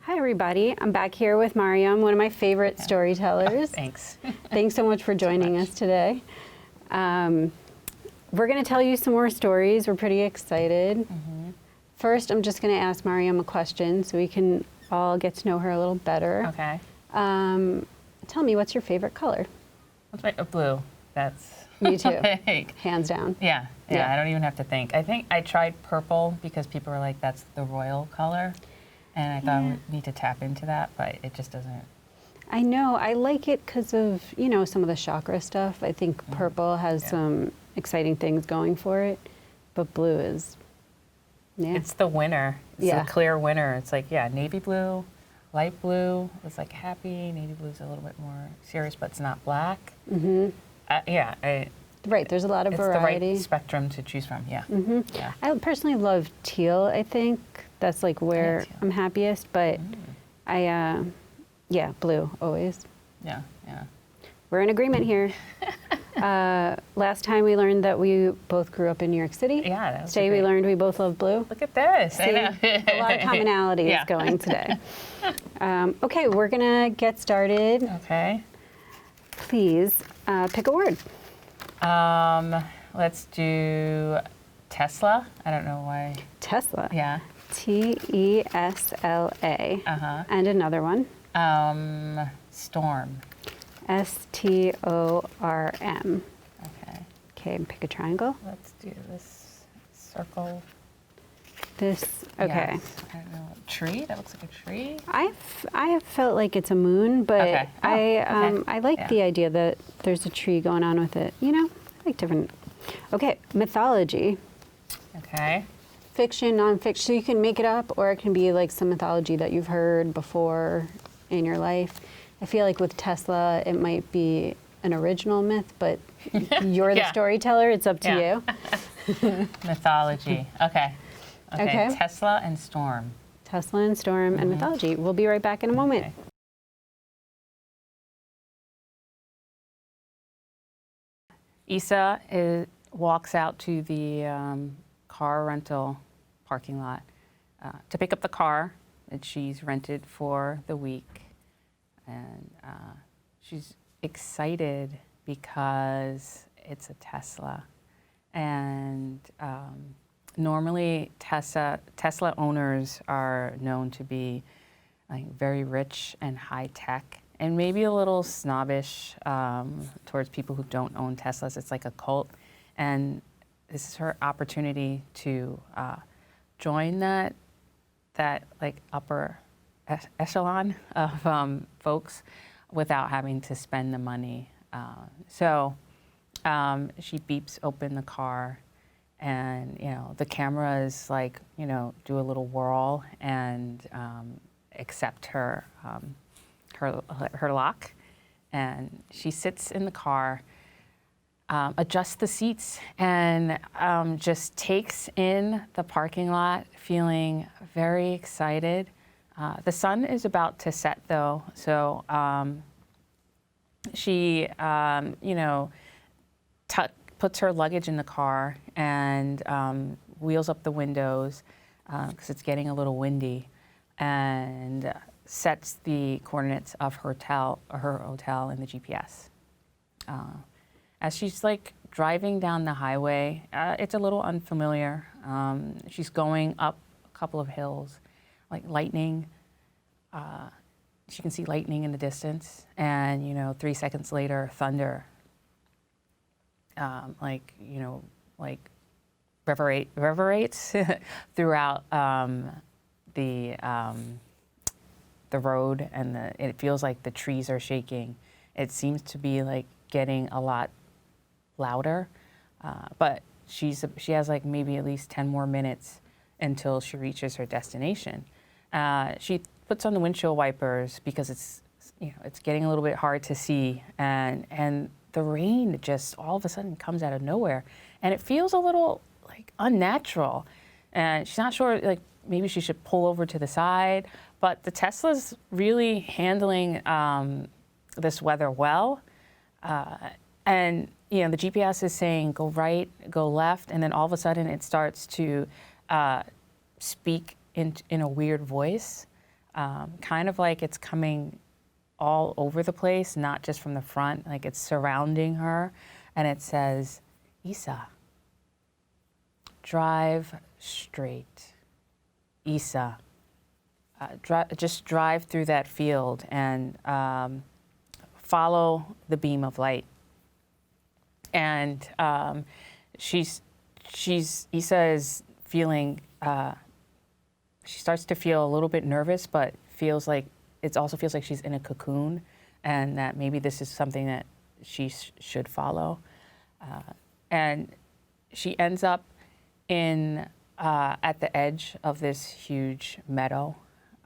Hi, everybody. I'm back here with Mariam, one of my favorite storytellers. Thanks. Thanks so much for joining us today. We're going to tell you some more stories. We're pretty excited. Mm-hmm. First, I'm just going to ask Mariam a question so we can all get to know her a little better. Okay. Tell me, what's your favorite color? What's my blue? That's Me too. like, Hands down. yeah, I don't even have to think. I think I tried purple because people were like, "That's the royal color," and I thought I would need to tap into that, but it just doesn't. I know. I like it because of, you know, some of the chakra stuff. I think purple has some exciting things going for it, but blue is, It's the winner. It's the clear winner. It's like, navy blue, light blue is like happy. Navy blue is a little bit more serious, but it's not black. Mm-hmm. Right, there's a lot of variety. It's the right spectrum to choose from, Mm-hmm. yeah. I personally love teal, I think. That's like where I'm happiest, but blue, always. Yeah. We're in agreement here. Last time we learned that we both grew up in New York City. Yeah, that was Today we learned we both love blue. Look at this. See, a lot of commonalities going today. Okay, we're gonna get started. Okay. Please pick a word. Let's do Tesla. I don't know why. Tesla. Yeah. T-E-S-L-A. And another one. Storm. S-T-O-R-M. Okay. Okay, pick a triangle. Let's do this circle. This, okay. Yes. I don't know. Tree? That looks like a tree. I have felt like it's a moon, but Okay. I like the idea that there's a tree going on with it. You know, I like different. Okay, mythology. Okay. Fiction, nonfiction. So you can make it up, or it can be like some mythology that you've heard before in your life. I feel like with Tesla, it might be an original myth, but you're the storyteller. It's up to you. Mythology. Okay. Tesla and storm. Tesla and storm and mythology. We'll be right back in a moment. Okay. Issa walks out to the car rental parking lot to pick up the car that she's rented for the week. And she's excited because it's a Tesla. And normally Tesla owners are known to be like very rich and high tech, and maybe a little snobbish towards people who don't own Teslas. It's like a cult. And this is her opportunity to join that like upper echelon of folks without having to spend the money. So she beeps open the car, and the camera is like do a little whirl and accept her lock, and she sits in the car, adjusts the seats, and just takes in the parking lot, feeling very excited. The sun is about to set, though, so she, puts her luggage in the car and wheels up the windows because it's getting a little windy, and sets the coordinates of her hotel in the GPS. As she's like driving down the highway, it's a little unfamiliar. She's going up a couple of hills, like lightning. She can see lightning in the distance, and 3 seconds later, thunder. Reverberates throughout the road, and it feels like the trees are shaking. It seems to be like getting a lot louder, but she has like maybe at least 10 more minutes until she reaches her destination. She puts on the windshield wipers because it's getting a little bit hard to see, and the rain just all of a sudden comes out of nowhere, and it feels a little like unnatural, and she's not sure, like maybe she should pull over to the side, but the Tesla's really handling this weather well, and the GPS is saying go right, go left, and then all of a sudden it starts to speak in a weird voice. kind of like it's coming all over the place, not just from the front, like it's surrounding her. And it says, Isa, drive straight. Isa, just drive through that field and follow the beam of light. And Isa is feeling, she starts to feel a little bit nervous, but it also feels like she's in a cocoon, and that maybe this is something that she should follow. And she ends up at the edge of this huge meadow.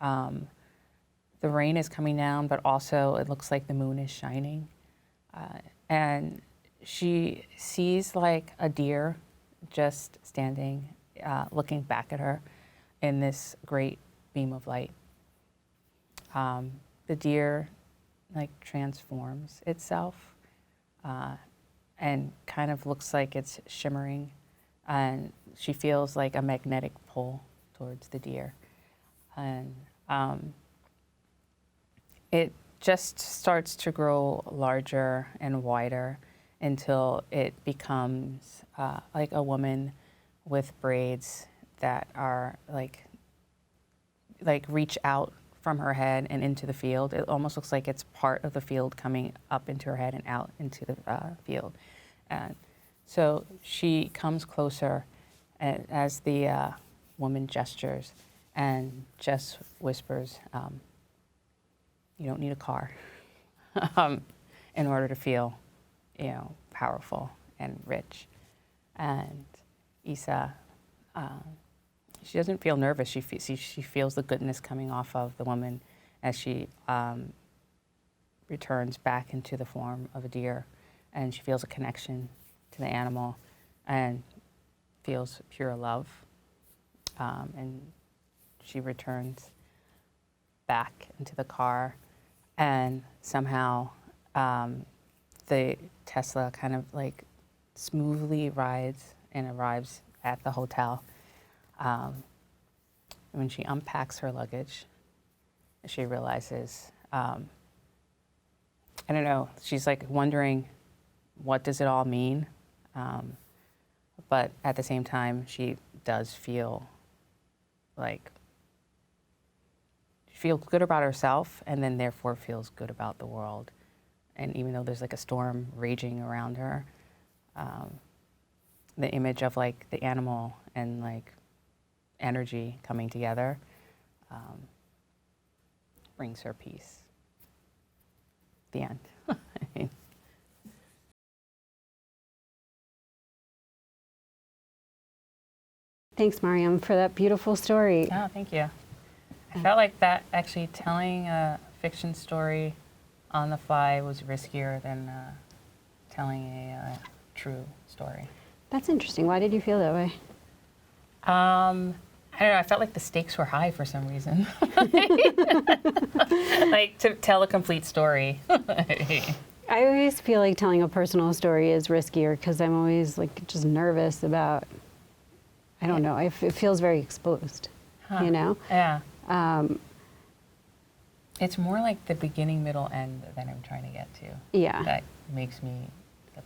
The rain is coming down, but also it looks like the moon is shining. And she sees like a deer just standing, looking back at her in this great beam of light. The deer like transforms itself and kind of looks like it's shimmering, and she feels like a magnetic pull towards the deer. And it just starts to grow larger and wider until it becomes like a woman with braids that are like reach out from her head and into the field. It almost looks like it's part of the field coming up into her head and out into the field. And so she comes closer as the woman gestures and just whispers, you don't need a car in order to feel, powerful and rich. And Isa, she doesn't feel nervous. She feels the goodness coming off of the woman as she returns back into the form of a deer, and she feels a connection to the animal and feels pure love. And she returns back into the car, and somehow the Tesla kind of like smoothly rides and arrives at the hotel. When she unpacks her luggage, she realizes, I don't know, she's like wondering, what does it all mean? But at the same time, she does feel good about herself, and then therefore feels good about the world. And even though there's like a storm raging around her, the image of like the animal and like energy coming together brings her peace. The end. Thanks, Mariam, for that beautiful story. Oh, thank you. I felt like that actually telling a fiction story on the fly was riskier than telling a true story. That's interesting. Why did you feel that way? I don't know. I felt like the stakes were high for some reason. Like to tell a complete story. I always feel like telling a personal story is riskier because I'm always like just nervous about, I don't know, it feels very exposed, Yeah. It's more like the beginning, middle, end that I'm trying to get to. Yeah. That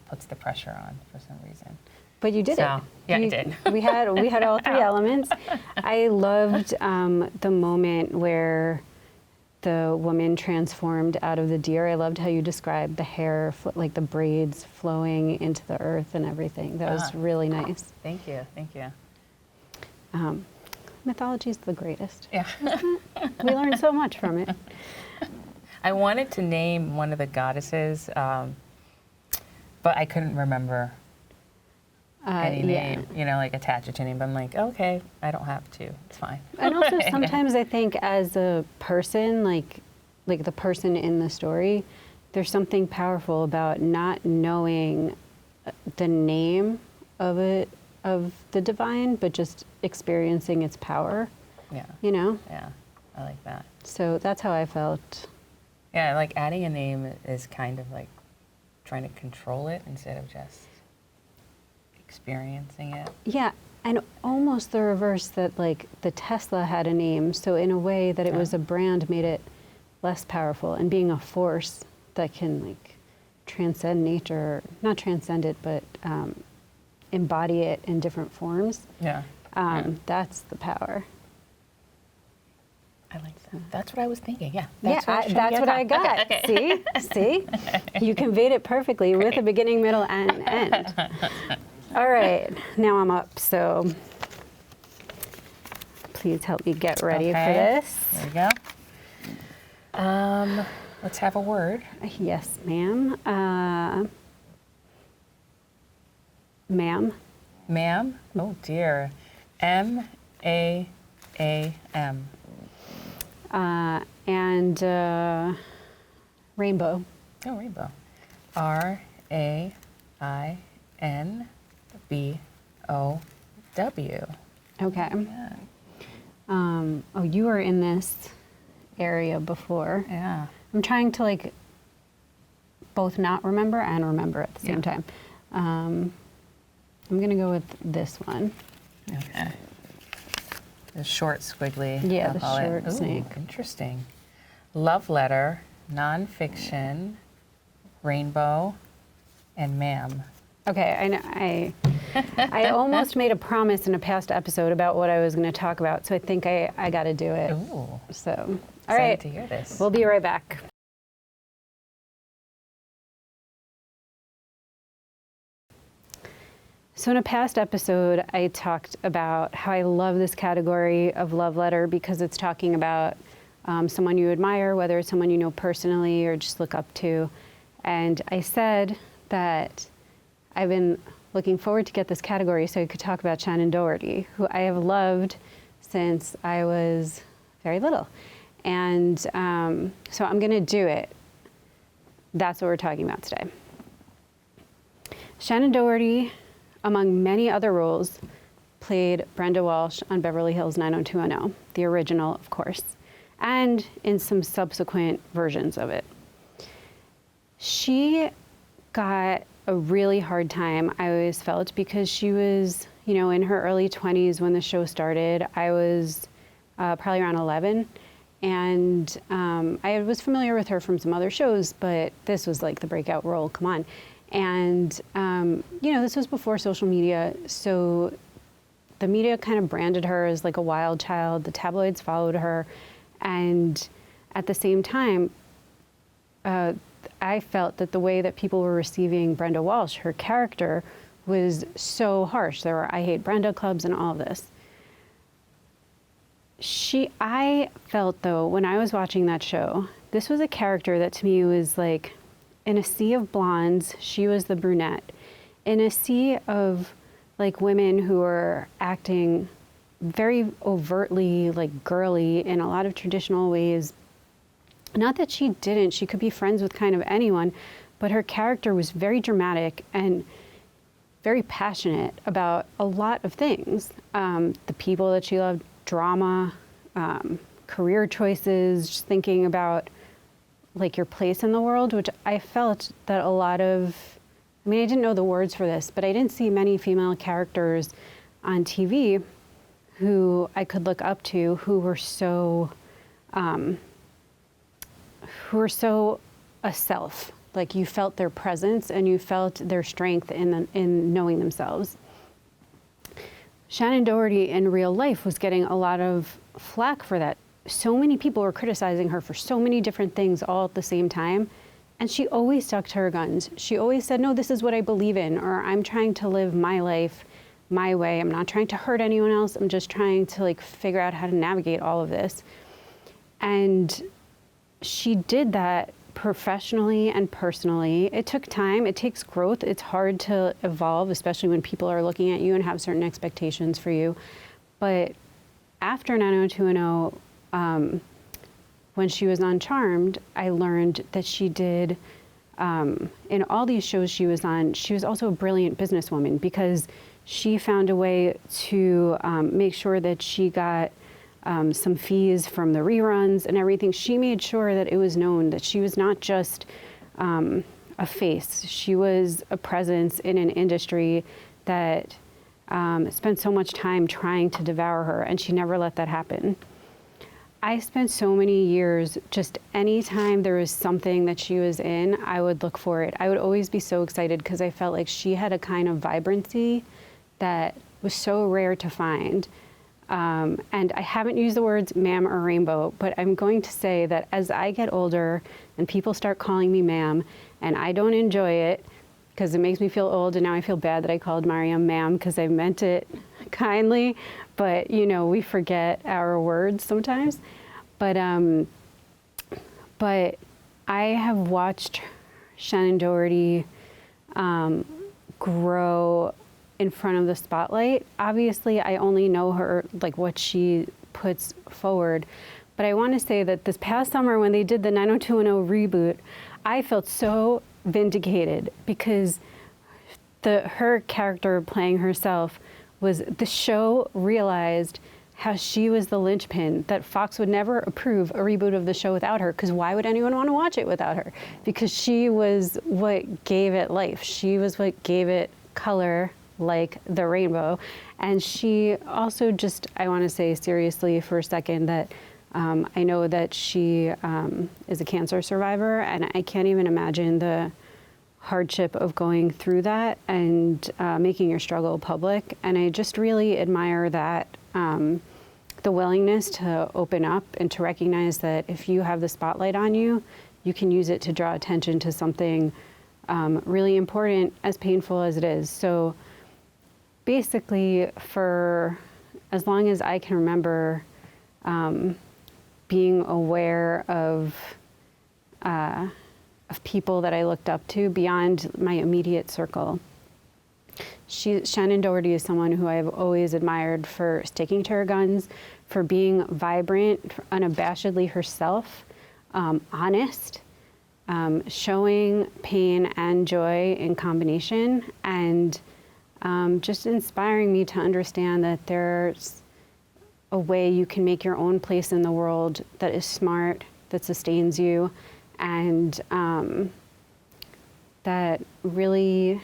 puts the pressure on for some reason. But you did it. Yeah, I did. We had all three elements. I loved the moment where the woman transformed out of the deer. I loved how you described the hair, like the braids flowing into the earth and everything. That was really nice. Thank you. Mythology is the greatest. Yeah. We learned so much from it. I wanted to name one of the goddesses, but I couldn't remember any name, like attach it to a name. But I'm like, okay, I don't have to. It's fine. And also sometimes I think as a person, like the person in the story, there's something powerful about not knowing the name of the divine, but just experiencing its power. Yeah. Yeah, I like that. So that's how I felt. Yeah, like adding a name is kind of like trying to control it instead of just experiencing it. Yeah, And almost the reverse, that like the Tesla had a name, so in a way that it was a brand made it less powerful, and being a force that can like transcend nature, not transcend it, but embody it in different forms. Yeah. That's the power. I like that. That's what I was thinking. Yeah. That's what I got. Okay. See? You conveyed it perfectly with a beginning, middle, and end. All right, now I'm up, so please help me get ready for this. There you go. Let's have a word. Yes, ma'am. Ma'am. Ma'am? Oh dear. M-A-A-M. And rainbow. Oh, rainbow. R-A-I-N-B-O-W. Okay. Yeah. Oh, you were in this area before. Yeah. I'm trying to like both not remember and remember at the same time. I'm gonna go with this one. Okay. The short squiggly. Yeah, I'll the call it. short Ooh, snake. Interesting. Love letter, nonfiction, rainbow, and ma'am. Okay, I almost made a promise in a past episode about what I was going to talk about, so I think I got to do it. Ooh. So, all Excited right, to hear this. we'll be right back. So in a past episode, I talked about how I love this category of love letter because it's talking about someone you admire, whether it's someone you know personally or just look up to. And I said that I've been looking forward to get this category so I could talk about Shannon Doherty, who I have loved since I was very little. And so I'm going to do it. That's what we're talking about today. Shannon Doherty, among many other roles, played Brenda Walsh on Beverly Hills 90210, the original, of course, and in some subsequent versions of it. She got a really hard time, I always felt, because she was, in her early 20s when the show started. I was probably around 11, and I was familiar with her from some other shows, but this was like the breakout role, come on. And, this was before social media, so the media kind of branded her as like a wild child. The tabloids followed her. And at the same time, I felt that the way that people were receiving Brenda Walsh, her character, was so harsh. There were I Hate Brenda clubs and all of this. I felt, though, when I was watching that show, this was a character that to me was like, in a sea of blondes, she was the brunette. In a sea of like women who were acting very overtly like girly in a lot of traditional ways. Not that she didn't, she could be friends with kind of anyone, but her character was very dramatic and very passionate about a lot of things. The people that she loved, drama, career choices, just thinking about like your place in the world, which I felt that a lot of, I didn't know the words for this, but I didn't see many female characters on TV who I could look up to who were so a self. Like you felt their presence and you felt their strength in knowing themselves. Shannon Doherty in real life was getting a lot of flack for that. So many people were criticizing her for so many different things all at the same time. And she always stuck to her guns. She always said, no, this is what I believe in, or I'm trying to live my life my way. I'm not trying to hurt anyone else. I'm just trying to like figure out how to navigate all of this. And she did that professionally and personally. It took time. It takes growth. It's hard to evolve, especially when people are looking at you and have certain expectations for you. But after 90210, when she was on Charmed, I learned that she did, in all these shows she was on, she was also a brilliant businesswoman because she found a way to make sure that she got some fees from the reruns and everything. She made sure that it was known that she was not just a face. She was a presence in an industry that spent so much time trying to devour her, and she never let that happen. I spent so many years, just anytime there was something that she was in, I would look for it. I would always be so excited because I felt like she had a kind of vibrancy that was so rare to find. And I haven't used the words ma'am or rainbow, but I'm going to say that as I get older and people start calling me ma'am, and I don't enjoy it because it makes me feel old, and now I feel bad that I called Mariam ma'am because I meant it kindly, but you know, we forget our words sometimes. But I have watched Shannon Doherty grow in front of the spotlight. Obviously, I only know her, like what she puts forward. But I want to say that this past summer when they did the 90210 reboot, I felt so vindicated because her character playing herself was, the show realized how she was the linchpin, that Fox would never approve a reboot of the show without her, because why would anyone want to watch it without her? Because she was what gave it life. She was what gave it color, like the rainbow. And she also just, I want to say seriously for a second that I know that she is a cancer survivor, and I can't even imagine the hardship of going through that and making your struggle public. And I just really admire that, the willingness to open up and to recognize that if you have the spotlight on you, you can use it to draw attention to something really important, as painful as it is. So basically, for as long as I can remember, being aware of people that I looked up to beyond my immediate circle. Shannon Doherty is someone who I've always admired for sticking to her guns, for being vibrant, unabashedly herself, honest, showing pain and joy in combination, and just inspiring me to understand that there's a way you can make your own place in the world that is smart, that sustains you, and that really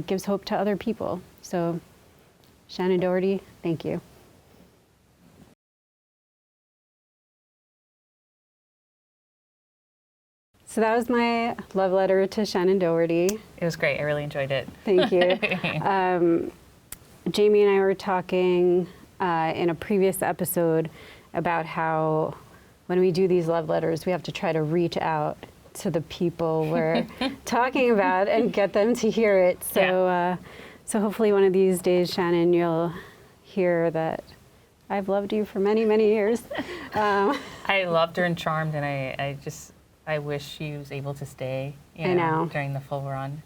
gives hope to other people. So, Shannon Doherty, thank you. So that was my love letter to Shannon Doherty. It was great. I really enjoyed it. Thank you. Jamie and I were talking in a previous episode about how when we do these love letters, we have to try to reach out to the people we're talking about and get them to hear it. So, Yeah. So hopefully one of these days, Shannon, you'll hear that I've loved you for many, many years. I loved her in Charmed, and I wish she was able to stay, I know. during the full run.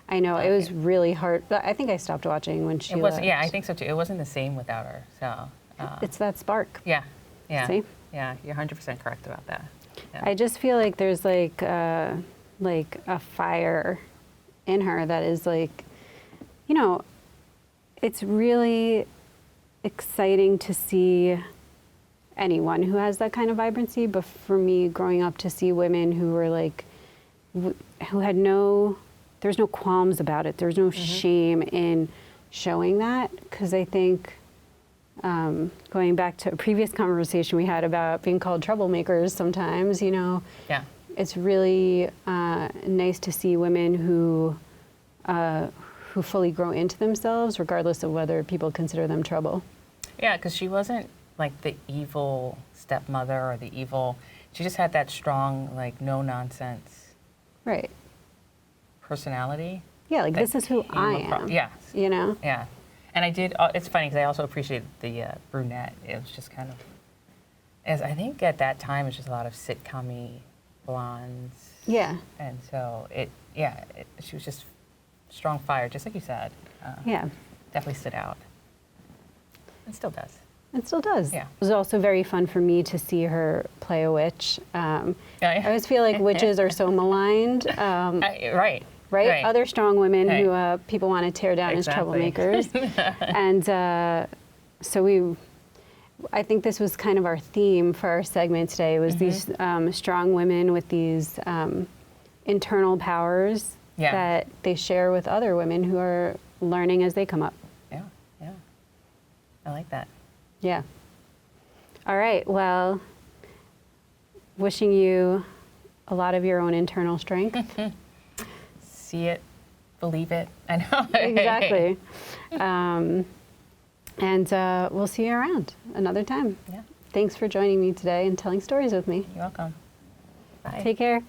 I know, it was really hard. I think I stopped watching when she It wasn't. left. Yeah, I think so too. It wasn't the same without her. So. It's that spark. Yeah. See? Yeah, you're 100% correct about that. Yeah. I just feel like there's like a fire in her that is like, you know, it's really exciting to see anyone who has that kind of vibrancy. But for me, growing up, to see women who were like, who had there's no qualms about it. There's no shame in showing that. Because I think, going back to a previous conversation we had about being called troublemakers sometimes, you know, Yeah. it's really nice to see women who fully grow into themselves, regardless of whether people consider them trouble. Yeah, because she wasn't like the evil stepmother or the evil. She just had that strong, like, no nonsense Right. personality. Yeah, like that this is who came I across- am. Yes. You know? Yeah. And I did, it's funny because I also appreciated the brunette. It was just kind of, as I think at that time, it was just a lot of sitcom-y blondes. Yeah. And so she was just strong fire, just like you said. Yeah. Definitely stood out. It still does. It still does. Yeah. It was also very fun for me to see her play a witch. Yeah. I always feel like witches are so maligned. Right. Right? Other strong women Right. who people want to tear down Exactly. as troublemakers. And so I think this was kind of our theme for our segment today, was these strong women with these internal powers Yeah. that they share with other women who are learning as they come up. Yeah. I like that. Yeah. All right. Well, wishing you a lot of your own internal strength. See it, believe it. I know. Exactly. And we'll see you around another time. Yeah. Thanks for joining me today and telling stories with me. You're welcome. Bye. Take care.